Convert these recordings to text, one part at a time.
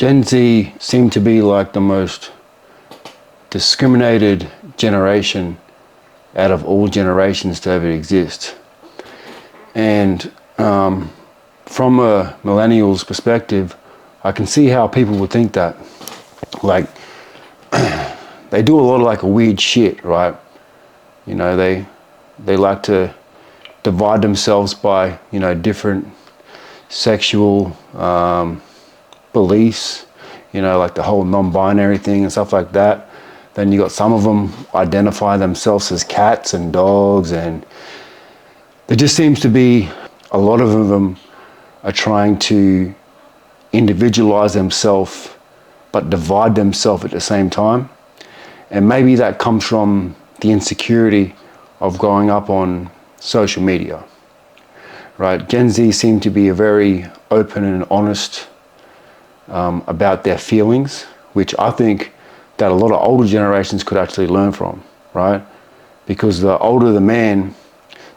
Gen Z seem to be like the most discriminated generation out of all generations to ever exist. And from a millennial's perspective, I can see how people would think that. Like, they do a lot of like weird shit, right? You know, they like to divide themselves by, you know, different sexual beliefs, you know, like the whole non-binary thing and stuff like that. Then you got some of them identify themselves as cats and dogs, and there just seems to be a lot of them are trying to individualize themselves but divide themselves at the same time. And maybe that comes from the insecurity of growing up on social media, right? Gen Z seem to be a very open and honest about their feelings, which I think that a lot of older generations could actually learn from, right? Because the older the man,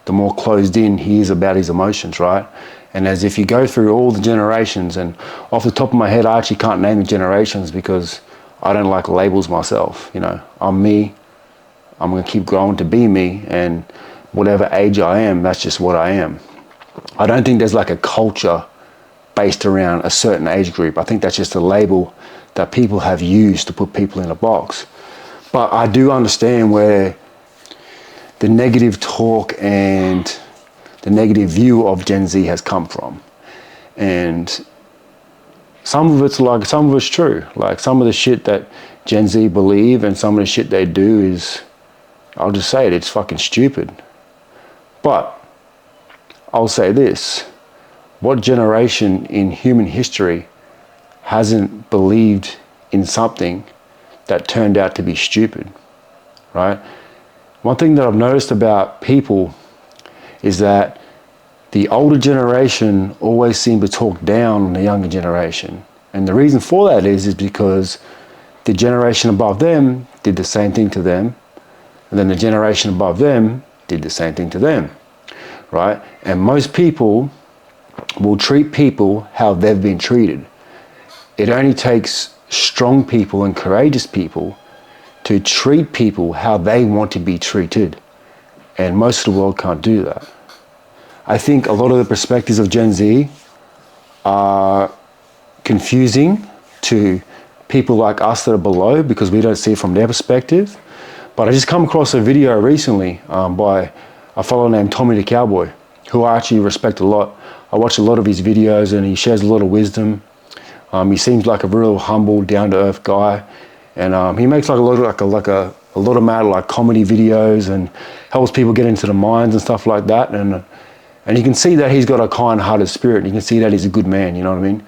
the more closed in he is about his emotions, right? And as if you go through all the generations, and off the top of my head, I actually can't name the generations because I don't like labels myself. You know, I'm me, I'm gonna keep growing to be me, and whatever age I am, that's just what I am. I don't think there's like a culture based around a certain age group. I think that's just a label that people have used to put people in a box. But I do understand where the negative talk and the negative view of Gen Z has come from. And some of it's true. Like some of the shit that Gen Z believe and some of the shit they do is, I'll just say it, it's fucking stupid. But I'll say this, what generation in human history hasn't believed in something that turned out to be stupid, right? One thing that I've noticed about people is that the older generation always seem to talk down on the younger generation. And the reason for that is because the generation above them did the same thing to them, and then the generation above them did the same thing to them, right? And most people will treat people how they've been treated. It only takes strong people and courageous people to treat people how they want to be treated. And most of the world can't do that. I think a lot of the perspectives of Gen Z are confusing to people like us that are below because we don't see it from their perspective. But I just come across a video recently by a fellow named Tommy the Cowboy, who I actually respect a lot. I watch a lot of his videos and he shares a lot of wisdom. He seems like a real humble, down-to-earth guy. And he makes like a lot of mad like comedy videos and helps people get into the minds and stuff like that. And you can see that he's got a kind-hearted spirit. And you can see that he's a good man. You know what I mean?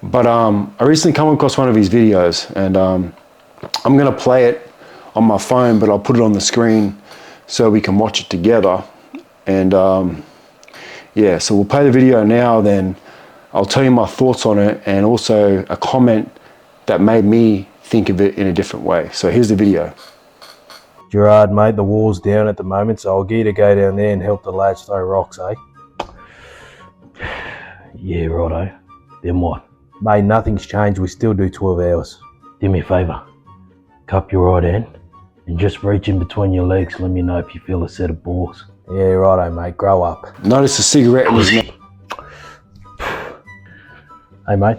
But I recently come across one of his videos, and I'm gonna play it on my phone, but I'll put it on the screen so we can watch it together. And yeah, so we'll play the video now. Then I'll tell you my thoughts on it, and also a comment that made me think of it in a different way. So here's the video. Gerard, mate, the wall's down at the moment, so I'll get you to go down there and help the lads throw rocks, eh? Yeah, righto. Then what? Mate, nothing's changed. We still do 12 hours. Do me a favour. Cup your right hand and just reach in between your legs. Let me know if you feel a set of balls. Yeah, righto, mate. Grow up. Notice the cigarette in his mouth. Hey, mate.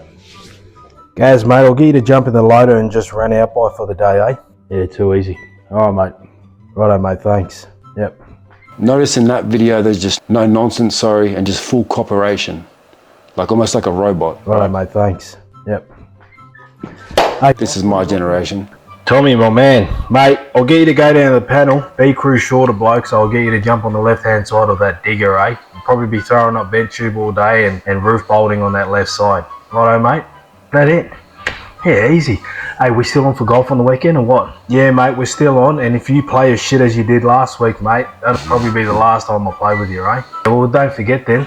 Gaz, mate, I'll get you to jump in the loader and just run out by for the day, eh? Yeah, too easy. All right, mate. Righto, mate. Thanks. Yep. Notice in that video, there's just no nonsense, sorry, and just full cooperation. Like almost like a robot. Righto, mate. Thanks. Yep. Hey, this is my generation. Tommy, my man. Mate, I'll get you to go down to the panel. B-Crew shorter bloke, so I'll get you to jump on the left-hand side of that digger, eh? You'll probably be throwing up vent tube all day and roof bolting on that left side. Righto, mate? That it? Yeah, easy. Hey, we still on for golf on the weekend or what? Yeah, mate, we're still on, and if you play as shit as you did last week, mate, that'll probably be the last time I play with you, eh? Well, don't forget then.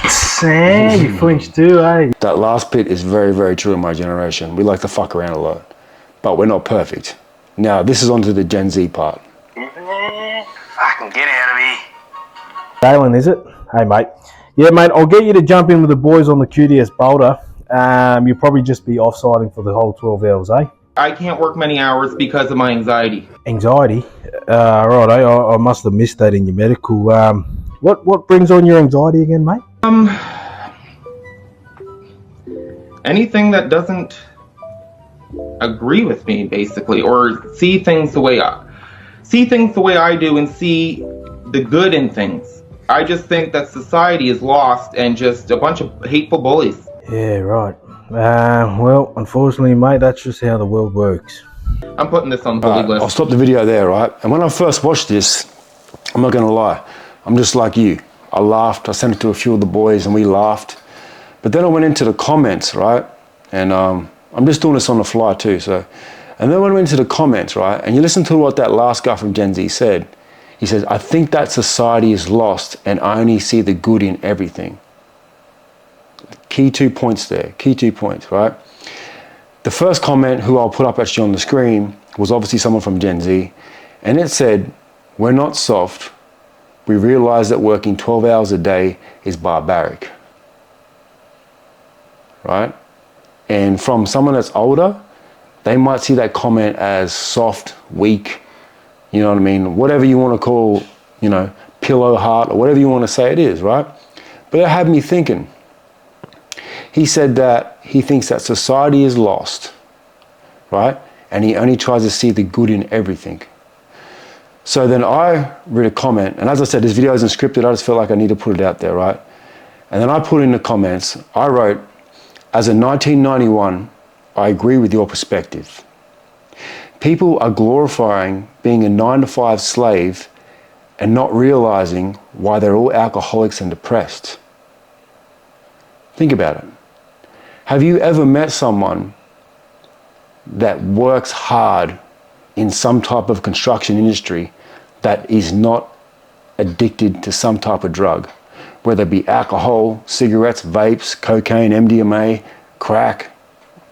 Sam, you flinched too, eh? That last bit is very, very true in my generation. We like to fuck around a lot, but we're not perfect. Now, this is onto the Gen Z part. Fucking get out of me. Dalen, is it? Hey, mate. Yeah, mate, I'll get you to jump in with the boys on the QTS boulder. you'll probably just be off-siding for the whole 12 hours, eh? I can't work many hours because of my anxiety. Anxiety? Right, I must have missed that in your medical. What brings on your anxiety again, mate? Anything that doesn't agree with me, basically, or see things the way I do and see the good in things. I just think that society is lost and just a bunch of hateful bullies. Yeah, right. Well, unfortunately, mate, that's just how the world works. I'm putting this on the bully list. I'll stop the video there, right? And when I first watched this, I'm not gonna lie, I'm just like you. I laughed, I sent it to a few of the boys and we laughed. But then I went into the comments, right? And I'm just doing this on the fly too, so. And then when I went into the comments, right? And you listen to what that last guy from Gen Z said. He says, I think that society is lost and I only see the good in everything. Key 2 points there, key 2 points, right? The first comment, who I'll put up actually on the screen, was obviously someone from Gen Z. And it said, we're not soft. We realize that working 12 hours a day is barbaric, right? And from someone that's older, they might see that comment as soft, weak, you know what I mean? Whatever you want to call, you know, pillow heart or whatever you want to say it is, right? But it had me thinking. He said that he thinks that society is lost, right? And he only tries to see the good in everything. So then I read a comment, and as I said, this video isn't scripted, I just felt like I need to put it out there, right? And then I put in the comments, I wrote, as a 1991, I agree with your perspective. People are glorifying being a 9-to-5 slave and not realizing why they're all alcoholics and depressed. Think about it. Have you ever met someone that works hard in some type of construction industry that is not addicted to some type of drug? Whether it be alcohol, cigarettes, vapes, cocaine, MDMA, crack,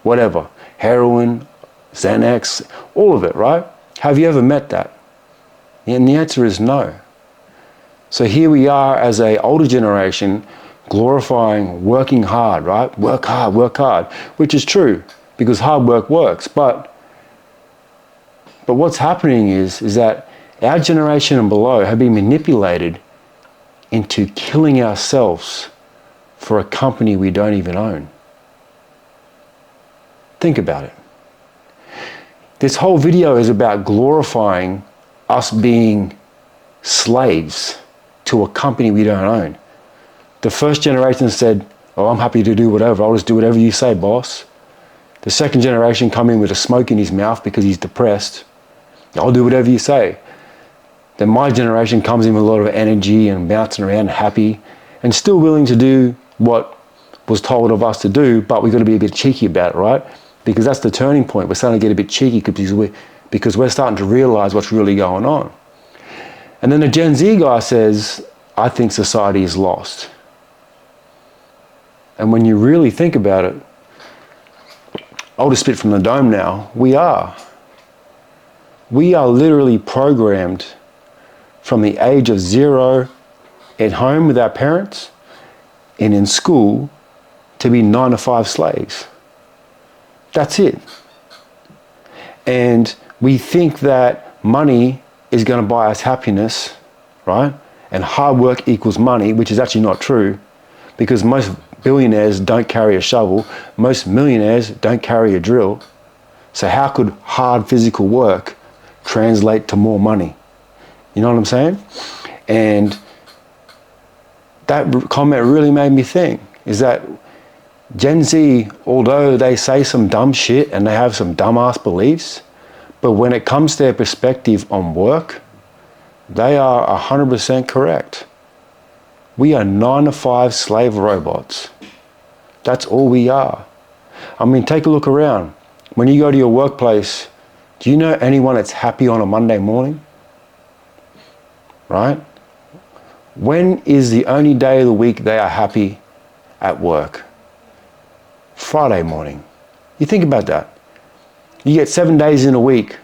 whatever, heroin, Xanax, all of it, right? Have you ever met that? And the answer is no. So here we are as an older generation glorifying working hard, right? Work hard, which is true because hard work works. But what's happening is that our generation and below have been manipulated into killing ourselves for a company we don't even own. Think about it. This whole video is about glorifying us being slaves to a company we don't own. The first generation said, oh, I'm happy to do whatever. I'll just do whatever you say, boss. The second generation come in with a smoke in his mouth because he's depressed. I'll do whatever you say. Then my generation comes in with a lot of energy and bouncing around, happy, and still willing to do what was told of us to do, but we've got to be a bit cheeky about it, right? Because that's the turning point. We're starting to get a bit cheeky because we're starting to realize what's really going on. And then the Gen Z guy says, I think society is lost. And when you really think about it, I'll just spit from the dome now. We are. We are literally programmed from the age of 0 at home with our parents and in school to be 9-to-5 slaves. That's it. And we think that money is going to buy us happiness, right? And hard work equals money, which is actually not true, because most billionaires don't carry a shovel. Most millionaires don't carry a drill. So how could hard physical work translate to more money? You know what I'm saying? And that comment really made me think, is that Gen Z, although they say some dumb shit and they have some dumbass beliefs, but when it comes to their perspective on work, they are 100% correct. We are 9-to-5 slave robots. That's all we are. I mean, take a look around. When you go to your workplace, do you know anyone that's happy on a Monday morning? Right? When is the only day of the week they are happy at work? Friday morning. You think about that. You get 7 days in a week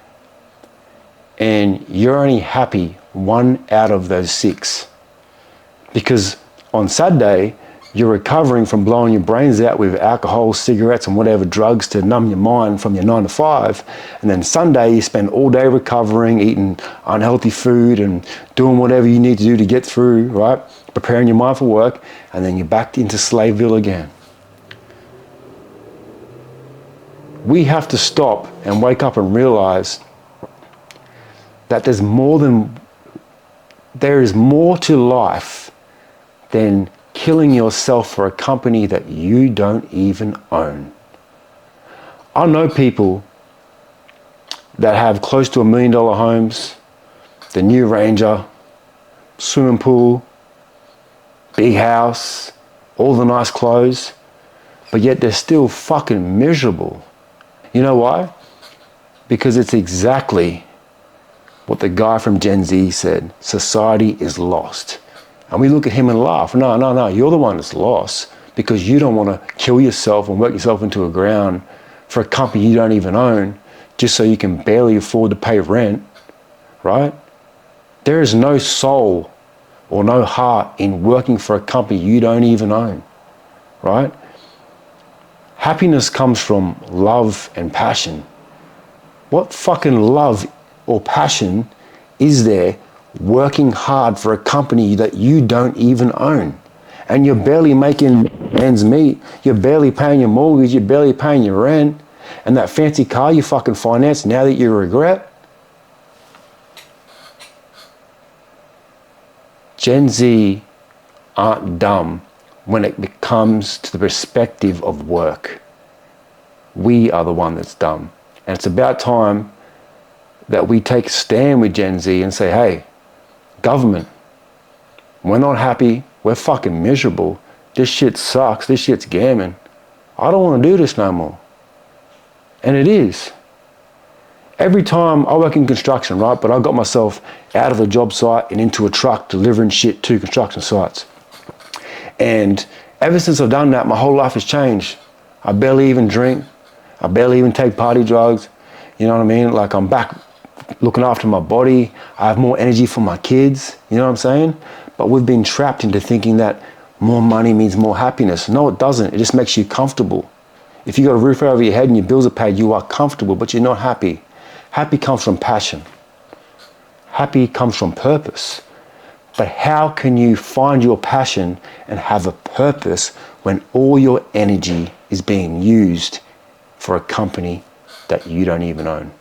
and you're only happy 1 out of those 6. Because on Saturday, You're recovering from blowing your brains out with alcohol, cigarettes, and whatever drugs to numb your mind from your 9 to 5. And then Sunday, you spend all day recovering, eating unhealthy food and doing whatever you need to do to get through, right? Preparing your mind for work. And then you're back into Slaveville again. We have to stop and wake up and realize that there is more to life than killing yourself for a company that you don't even own. I know people that have close to $1 million homes, the new Ranger, swimming pool, big house, all the nice clothes, but yet they're still fucking miserable. You know why? Because it's exactly what the guy from Gen Z said. Society is lost. And we look at him and laugh. No, you're the one that's lost because you don't want to kill yourself and work yourself into a ground for a company you don't even own just so you can barely afford to pay rent, right? There is no soul or no heart in working for a company you don't even own, right? Happiness comes from love and passion. What fucking love or passion is there working hard for a company that you don't even own? And you're barely making ends meet, you're barely paying your mortgage, you're barely paying your rent, and that fancy car you fucking financed now that you regret? Gen Z aren't dumb when it comes to the perspective of work. We are the one that's dumb. And it's about time that we take a stand with Gen Z and say, hey, government, we're not happy, we're fucking miserable, this shit sucks, this shit's gammon. I don't want to do this no more. And it is. Every time I work in construction, right, but I got myself out of the job site and into a truck delivering shit to construction sites. And ever since I've done that, my whole life has changed. I barely even drink, I barely even take party drugs, you know what I mean? Like I'm back looking after my body, I have more energy for my kids, you know what I'm saying? But we've been trapped into thinking that more money means more happiness. No, it doesn't. It just makes you comfortable. If you got a roof over your head and your bills are paid, you are comfortable, but you're not happy. Happy comes from passion. Happy comes from purpose. But how can you find your passion and have a purpose when all your energy is being used for a company that you don't even own?